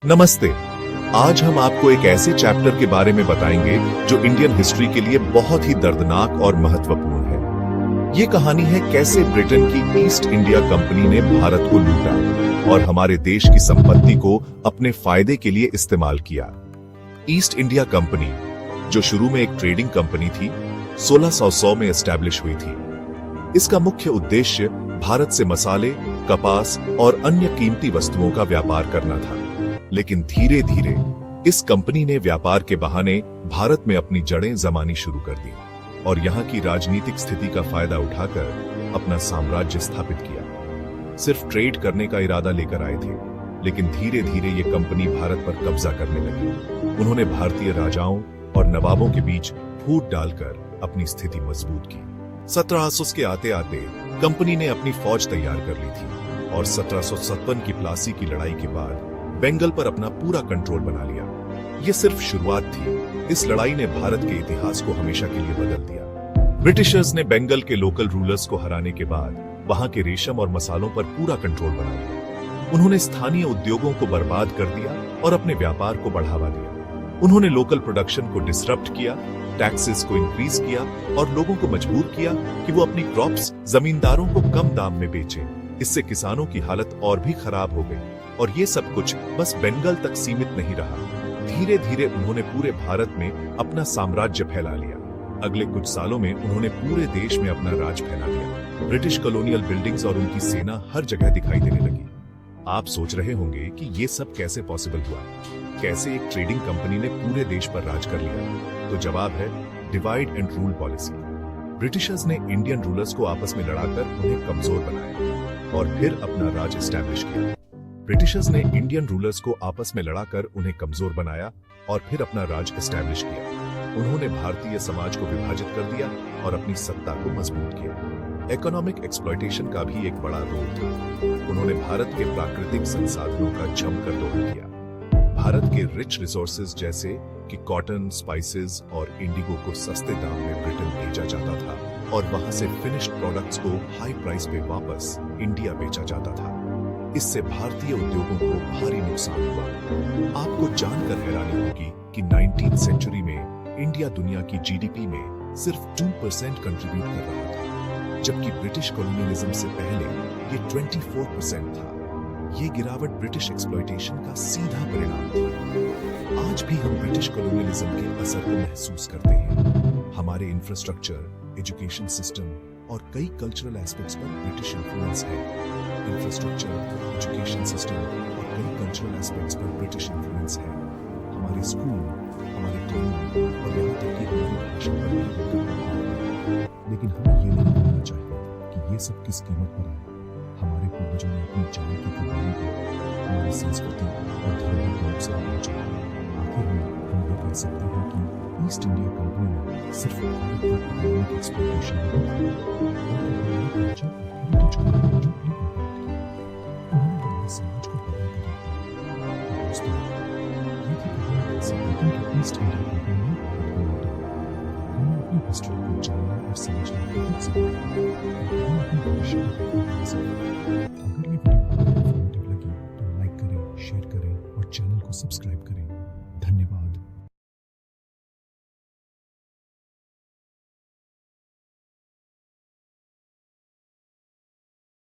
नमस्ते। आज हम आपको एक ऐसे चैप्टर के बारे में बताएंगे जो इंडियन हिस्ट्री के लिए बहुत ही दर्दनाक और महत्वपूर्ण है। ये कहानी है कैसे ब्रिटेन की ईस्ट इंडिया कंपनी ने भारत को लूटा और हमारे देश की संपत्ति को अपने फायदे के लिए इस्तेमाल किया। ईस्ट इंडिया कंपनी, जो शुरू में एक ट्रेडिंग कंपनी थी, 1600 में एस्टैब्लिश हुई थी। इसका मुख्य उद्देश्य भारत से मसाले, कपास और अन्य कीमती वस्तुओं का व्यापार करना था। लेकिन धीरे धीरे इस कंपनी ने व्यापार के बहाने भारत में अपनी जड़ें जमानी शुरू कर दी और यहाँ की राजनीतिक स्थिति का फायदा उठाकर अपना साम्राज्य स्थापित किया। सिर्फ ट्रेड करने का इरादा लेकर आए थे, लेकिन धीरे धीरे ये कंपनी भारत पर कब्जा करने लगी। उन्होंने भारतीय राजाओं और नवाबों के बीच फूट डालकर अपनी स्थिति मजबूत की। 1700 के आते आते कंपनी ने अपनी फौज तैयार कर ली थी और 1757 की प्लासी की लड़ाई के बाद बंगाल पर अपना पूरा कंट्रोल बना लिया। ये सिर्फ शुरुआत थी। इस लड़ाई ने भारत के इतिहास को हमेशा के लिए बदल दिया। ब्रिटिशर्स ने बंगाल के लोकल रूलर्स को हराने के बाद वहां के रेशम और मसालों पर पूरा कंट्रोल बना लिया। उन्होंने स्थानीय उद्योगों को बर्बाद कर दिया और अपने व्यापार को बढ़ावा दिया। उन्होंने लोकल प्रोडक्शन को डिसरप्ट किया, टैक्सेस को इंक्रीज किया और लोगों को मजबूर किया कि वो अपनी क्रॉप्स जमींदारों को कम दाम में बेचें। इससे किसानों की हालत और भी खराब हो गई और ये सब कुछ बस बंगाल तक सीमित नहीं रहा। धीरे धीरे उन्होंने पूरे भारत में अपना साम्राज्य फैला लिया। अगले कुछ सालों में उन्होंने पूरे देश में अपना राज फैला दिया। ब्रिटिश कॉलोनियल बिल्डिंग्स और उनकी सेना हर जगह दिखाई देने लगी। आप सोच रहे होंगे कि ये सब कैसे पॉसिबल हुआ, कैसे एक ट्रेडिंग कंपनी ने पूरे देश पर राज कर लिया? तो जवाब है divide and rule policy. Britishers ने इंडियन रूलर्स को आपस में लड़ाकर उन्हें कमजोर बनाया और फिर अपना राज एस्टैब्लिश किया। ब्रिटिशर्स ने इंडियन रूलर्स को आपस में लड़ाकर उन्हें कमजोर बनाया और फिर अपना राज एस्टैब्लिश किया। उन्होंने भारतीय समाज को विभाजित कर दिया और अपनी सत्ता को मजबूत किया। इकोनॉमिक एक्सप्लॉयटेशन का भी एक बड़ा रोल था। उन्होंने भारत के प्राकृतिक संसाधनों का जमकर दोहन किया। भारत के रिच रिसोर्सेज जैसे कि कॉटन, स्पाइसेस और इंडिगो को सस्ते दाम में ब्रिटेन भेजा जाता था और वहां से फिनिश्ड प्रोडक्ट्स को हाई प्राइस पे वापस इंडिया बेचा जाता था। इससे भारतीय उद्योगों को भारी नुकसान हुआ। आपको जानकर हैरानी होगी कि 19th सेंचुरी में इंडिया दुनिया की जीडीपी में सिर्फ 2% कंट्रीब्यूट कर रहा था, जबकि ब्रिटिश कॉलोनियलिज्म से पहले ये 24% था। ये गिरावट ब्रिटिश एक्सप्लॉयटेशन का सीधा परिणाम था। आज भी हम ब्रिटिश कॉलोनियलिज्म के असर को महसूस करते हैं। हमारे इंफ्रास्ट्रक्चर, एजुकेशन सिस्टम और कई कल्चरल एस्पेक्ट्स पर ब्रिटिश इन्फ्लुएंस है। इंफ्रास्ट्रक्चर, एजुकेशन सिस्टम और कई कल्चरल एस्पेक्ट्स पर ब्रिटिश इन्फ्लुएंस है। हमारे स्कूल, हमारे कानून और यहाँ तक कि हमारी भाषा पर भी उनका प्रभाव है। लेकिन हमें ये नहीं भूलना चाहिए कि ये सब किस कीमत पर आया। हमारे पूर्वजों ने अपनी जान की कुर्बानी दी, हमारी संस्कृति और धर्म को नुकसान पहुंचाया। आखिर में हम ये कह सकते हैं कि ईस्ट इंडिया कंपनी ने सिर्फ भारत का इकोनॉमिक एक्सप्लॉयटेशन नहीं किया, बल्कि हमारे कल्चर और हेरिटेज को कंप्लीटली इम्पैक्ट किया। उन्होंने हमारे समाज को बदल कर रख दिया। तो दोस्तों, ये थी कहानी कैसे ब्रिटेन की ईस्ट इंडिया कंपनी ने भारत को लूटा। हमें अपनी हिस्ट्री को जानना और समझना बहुत जरूरी है, क्योंकि हम अपने भविष्य को देखने के लिए